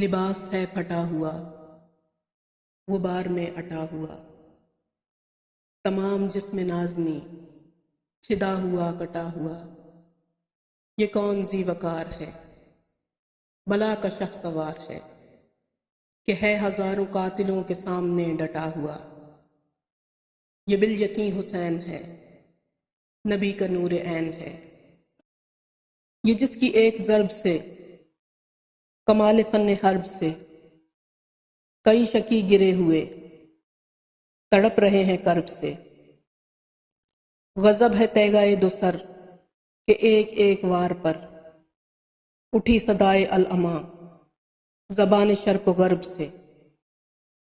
لباس ہے پھٹا ہوا، غبار میں اٹا ہوا، تمام جسم نازنی چھدا ہوا کٹا ہوا۔ یہ کون ذی وقار ہے، بلا کا شہ سوار ہے، کہ ہے ہزاروں قاتلوں کے سامنے ڈٹا ہوا۔ یہ بالیقین حسین ہے، نبی کا نور عین ہے۔ یہ جس کی ایک ضرب سے، کمال فن حرب سے، کئی شکی گرے ہوئے تڑپ رہے ہیں کرب سے۔ غضب ہے تیغائے دو سر کہ ایک ایک وار پر اٹھی صدائے العما زبان شرق و غرب سے۔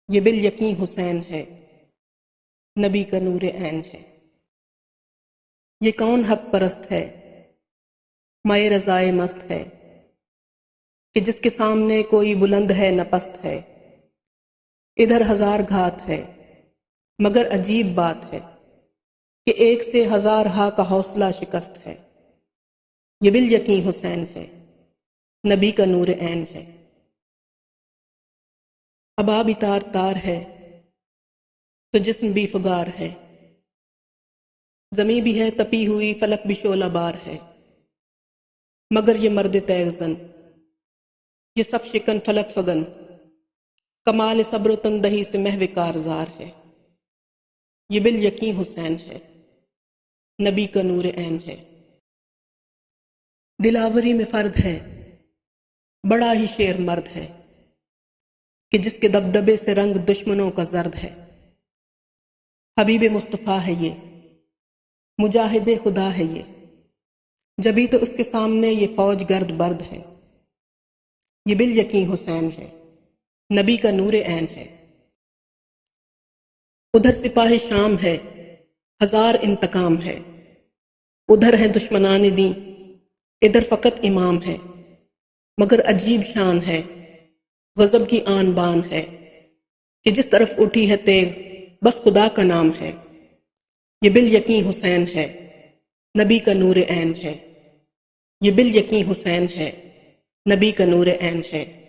یہ بالیقین حسین ہے، نبی کا نور عین ہے۔ یہ کون حق پرست ہے، مائے رضائے مست ہے، کہ جس کے سامنے کوئی بلند ہے نہ پست ہے۔ ادھر ہزار گھات ہے، مگر عجیب بات ہے، کہ ایک سے ہزار ہا کا حوصلہ شکست ہے۔ یہ بالیقین حسین ہے، نبی کا نور عین ہے۔ ابا بھی تار تار ہے تو جسم بھی فگار ہے، زمیں بھی ہے تپی ہوئی فلک بھی شعلہ بار ہے، مگر یہ مرد تیغ زن، یہ صف شکن فلک فگن، کمال صبر و تندہی سے محو کارزار ہے۔ یہ بالیقین حسین ہے، نبی کا نور عین ہے۔ دلاوری میں فرد ہے، بڑا ہی شیر مرد ہے، کہ جس کے دبدبے سے رنگ دشمنوں کا زرد ہے۔ حبیب مصطفیٰ ہے یہ، مجاہد خدا ہے یہ، جبھی تو اس کے سامنے یہ فوج گرد برد ہے۔ یہ بالیقین حسین ہے، نبی کا نور عین ہے۔ ادھر سپاہ شام ہے، ہزار انتقام ہے، ادھر ہے دشمنان دین، ادھر فقط امام ہے، مگر عجیب شان ہے، غضب کی آن بان ہے، کہ جس طرف اٹھی ہے تیغ بس خدا کا نام ہے۔ یہ بالیقین حسین ہے، نبی کا نور عین ہے۔ یہ بالیقین حسین ہے، نبی کا نور عین ہے۔